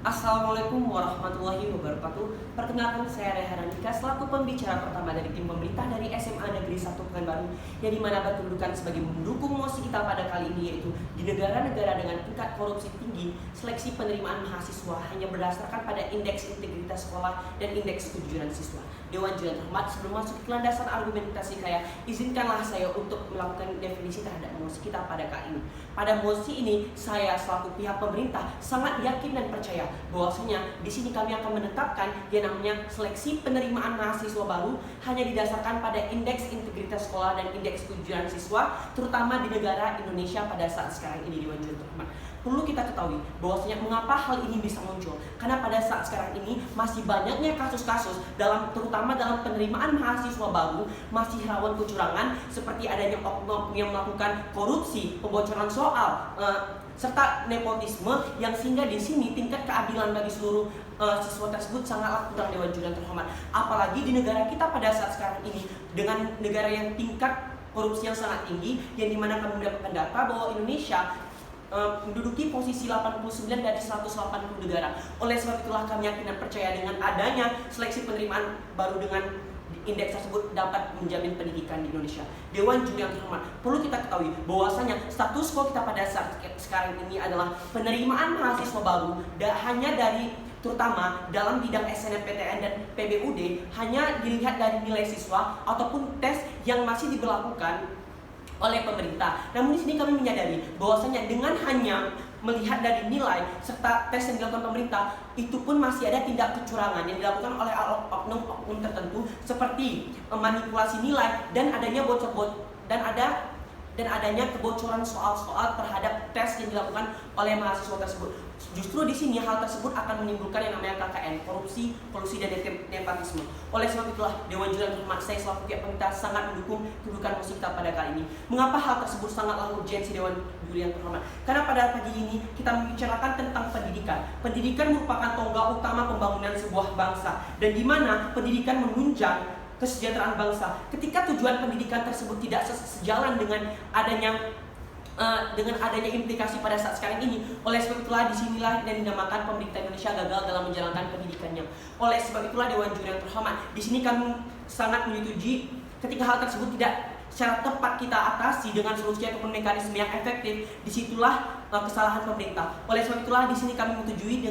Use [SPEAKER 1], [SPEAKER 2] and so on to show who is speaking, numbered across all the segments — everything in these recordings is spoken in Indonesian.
[SPEAKER 1] Assalamualaikum warahmatullahi wabarakatuh. Perkenalkan, saya Reha Randika selaku pembicara pertama dari tim pemerintah dari SMA Negeri 1 Pekanbaru, yang dimana berkedudukan sebagai mendukung mosi kita pada kali ini, yaitu di negara-negara dengan tingkat korupsi tinggi, seleksi penerimaan mahasiswa hanya berdasarkan pada indeks integritas sekolah dan indeks kejujuran siswa. Dewan Juri yang terhormat, sebelum masuk ke landasan argumentasi saya, izinkanlah saya untuk melakukan definisi terhadap mosi kita pada kali ini. Pada mosi ini, saya selaku pihak pemerintah sangat yakin dan percaya bahwasanya di sini kami akan menetapkan yang namanya seleksi penerimaan mahasiswa baru hanya didasarkan pada indeks integritas sekolah dan indeks kejujuran siswa, terutama di negara Indonesia pada saat sekarang ini. Dewan Juri terhormat, perlu kita ketahui bahwasanya mengapa hal ini bisa muncul, karena pada saat sekarang ini masih banyaknya kasus-kasus terutama dalam penerimaan mahasiswa baru masih rawan kecurangan, seperti adanya oknum yang melakukan korupsi, pembocoran soal, serta nepotisme, yang sehingga di sini tingkat keadilan bagi seluruh siswa tersebut sangatlah kurang. Dewan Juri yang terhormat, apalagi di negara kita pada saat sekarang ini dengan negara yang tingkat korupsi yang sangat tinggi, yang dimana kami mendapatkan data bahwa Indonesia menduduki posisi 89 dari 180 negara. Oleh sebab itulah kami yakin dan percaya dengan adanya seleksi penerimaan baru dengan indeks tersebut dapat menjamin pendidikan di Indonesia. Dewan Juri yang terhormat, perlu kita ketahui bahwasanya status quo kita pada saat sekarang ini adalah penerimaan mahasiswa baru hanya dari, terutama dalam bidang SNMPTN dan PBUD, hanya dilihat dari nilai siswa ataupun tes yang masih diberlakukan oleh pemerintah. Namun di sini kami menyadari bahwasanya dengan hanya melihat dari nilai serta tes yang dilakukan pemerintah, itu pun masih ada tindak kecurangan yang dilakukan oleh oknum-oknum tertentu, seperti manipulasi nilai dan adanya adanya kebocoran soal-soal terhadap tes yang dilakukan oleh mahasiswa tersebut. Justru di sini hal tersebut akan menimbulkan yang namanya KKN, korupsi, kolusi, dan nepotisme. Oleh sebab itulah Dewan Juri yang terhormat, saya selaku pihak pemerintah sangat mendukung kedudukan mosi kita pada kali ini. Mengapa hal tersebut sangatlah urgensi, Dewan Juri yang terhormat? Karena pada pagi ini kita membicarakan tentang pendidikan. Pendidikan merupakan tonggak utama pembangunan sebuah bangsa, dan di mana pendidikan menunjang kesejahteraan bangsa. Ketika tujuan pendidikan tersebut tidak sejalan dengan adanya implikasi pada saat sekarang ini, oleh sebab itulah disinilah yang dinamakan pemerintah Indonesia gagal dalam menjalankan pendidikannya. Oleh sebab itulah Dewan Juri yang terhormat, di sini kami sangat menyetujui ketika hal tersebut tidak secara tepat kita atasi dengan solusi ataupun mekanisme yang efektif, disitulah kesalahan pemerintah. Oleh sebab itulah di sini kami menyetujui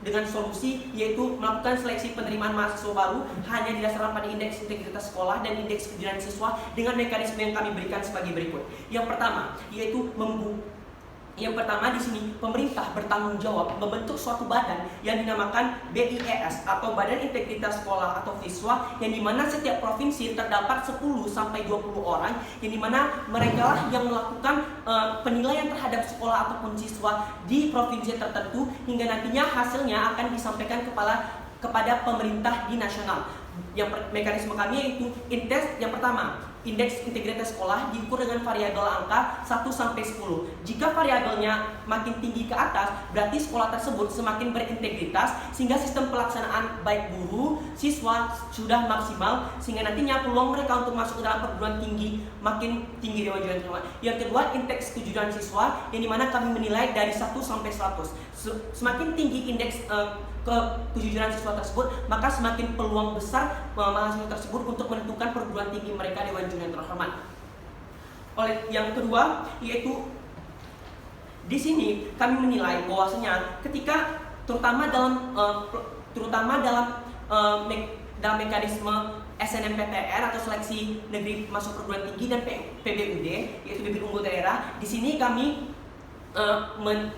[SPEAKER 1] dengan solusi, yaitu melakukan seleksi penerimaan mahasiswa baru hanya didasarkan pada indeks integritas sekolah dan indeks kejujuran siswa dengan mekanisme yang kami berikan sebagai berikut. Yang pertama di sini pemerintah bertanggung jawab membentuk suatu badan yang dinamakan BIES atau Badan Integritas Sekolah atau Siswa, yang dimana setiap provinsi terdapat 10 sampai 20 orang, yang dimana mereka lah yang melakukan penilaian terhadap sekolah ataupun siswa di provinsi tertentu, hingga nantinya hasilnya akan disampaikan kepada pemerintah di nasional. Mekanisme kami yaitu yang pertama, indeks integritas sekolah diukur dengan variabel angka 1 sampai 10. Jika variabelnya makin tinggi ke atas, berarti sekolah tersebut semakin berintegritas, sehingga sistem pelaksanaan baik guru, siswa sudah maksimal, sehingga nantinya peluang mereka untuk masuk ke dalam perguruan tinggi makin tinggi. Dewan Juri yang terhormat. Yang kedua, indeks kejujuran siswa, yang dimana kami menilai dari 1 sampai 100. Semakin tinggi indeks kejujuran siswa tersebut, maka semakin peluang besar mahasiswa tersebut untuk menentukan perguruan tinggi mereka. Dewan Juri yang terhormat. Oleh yang kedua, yaitu di sini kami menilai bahwasanya ketika terutama dalam mekanisme SNMPTN atau seleksi negeri masuk perguruan tinggi dan PBUD, yaitu bibit unggul daerah, di sini kami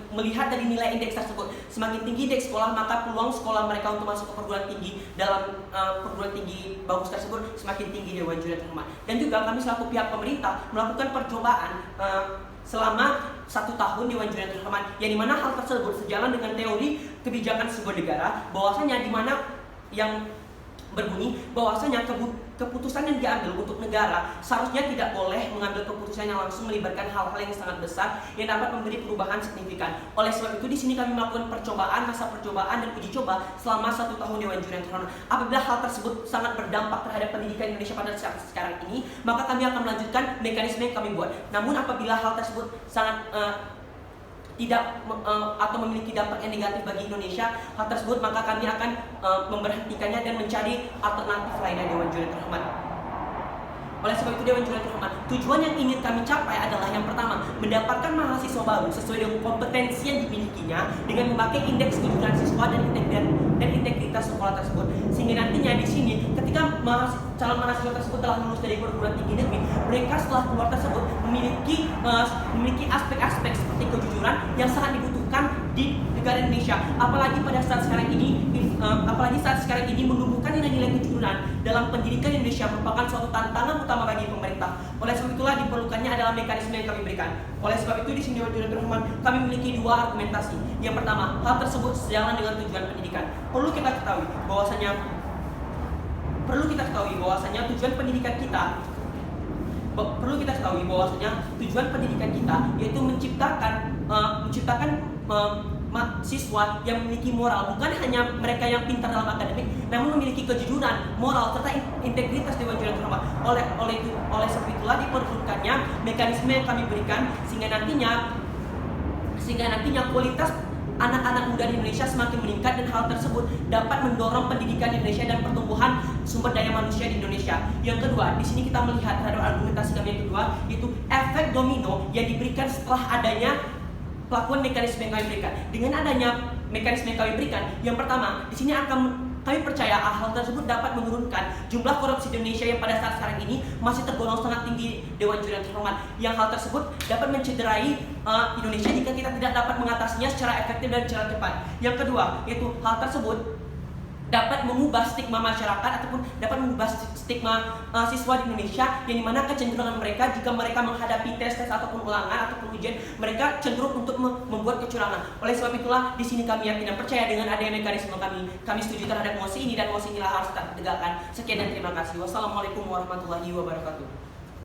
[SPEAKER 1] melihat dari nilai indeks tersebut. Semakin tinggi indeks sekolah, maka peluang sekolah mereka untuk masuk ke perguruan tinggi dalam perguruan tinggi bagus tersebut semakin tinggi. Dewan Juri yang terhormat. Dan juga kami selaku pihak pemerintah melakukan percobaan selama 1 tahun. Dewan Juri yang terhormat, yang dimana hal tersebut sejalan dengan teori kebijakan sebuah negara, bahwasanya dimana yang berbunyi bahwasanya keputusan yang diambil untuk negara seharusnya tidak boleh mengambil keputusan yang langsung melibatkan hal-hal yang sangat besar yang dapat memberi perubahan signifikan. Oleh sebab itu di sini kami melakukan masa percobaan dan uji coba selama 1 tahun. Dewan Juri yang terhormat, apabila hal tersebut sangat berdampak terhadap pendidikan Indonesia pada saat sekarang ini, maka kami akan melanjutkan mekanisme yang kami buat. Namun apabila hal tersebut sangat atau memiliki dampak yang negatif bagi Indonesia, hal tersebut maka kami akan memberhentikannya dan mencari alternatif lainnya, Dewan Juri terhormat. Oleh sebab itu, Dewan Juri terhormat, tujuan yang ingin kami capai adalah yang pertama, mendapatkan mahasiswa baru sesuai dengan kompetensi yang dimilikinya dengan memakai indeks kejujuran siswa dan integritas sekolah tersebut. Sehingga nantinya di sini ketika calon mahasiswa tersebut telah lulus dari perguruan tinggi negeri, mereka setelah keluar tersebut memiliki aspek-aspek seperti kejujuran yang sangat dibutuhkan di negara Indonesia. Apalagi saat sekarang ini menumbuhkan nilai-nilai kejujuran dalam pendidikan Indonesia merupakan suatu tantangan utama bagi pemerintah. Oleh sebab itulah diperlukannya adalah mekanisme yang kami berikan. Oleh sebab itu di sini, Dewan Juri terhormat, kami memiliki dua argumentasi. Yang pertama, hal tersebut sejalan dengan tujuan pendidikan. Perlu kita ketahui bahwasanya tujuan pendidikan kita yaitu menciptakan siswa yang memiliki moral, bukan hanya mereka yang pintar dalam akademik, namun memiliki kejujuran, moral serta integritas, Dewan Juri terhormat. Oleh sebab itulah diperlukannya mekanisme yang kami berikan sehingga nantinya kualitas anak-anak muda di Indonesia semakin meningkat, dan hal tersebut dapat mendorong pendidikan di Indonesia dan pertumbuhan sumber daya manusia di Indonesia. Yang kedua, di sini kita melihat terhadap argumentasi kami yang kedua, yaitu efek domino yang diberikan setelah adanya pelakuan mekanisme yang kami berikan. Dengan adanya mekanisme yang kami berikan, yang pertama, di sini kami percaya hal tersebut dapat menurunkan jumlah korupsi di Indonesia yang pada saat sekarang ini masih tergolong sangat tinggi, Dewan Juri terhormat. Yang hal tersebut dapat mencederai Indonesia jika kita tidak dapat mengatasinya secara efektif dan secara cepat. Yang kedua, yaitu hal tersebut dapat mengubah stigma masyarakat ataupun dapat mengubah stigma siswa di Indonesia, yang dimana kecenderungan mereka jika mereka menghadapi tes ataupun ulangan ataupun ujian, mereka cenderung untuk membuat kecurangan. Oleh sebab itulah di sini kami yakin dan percaya dengan adanya mekanisme kami setuju terhadap mosi ini, dan mosi inilah harus tetap ditegakkan. Sekian dan terima kasih. Wassalamualaikum warahmatullahi wabarakatuh.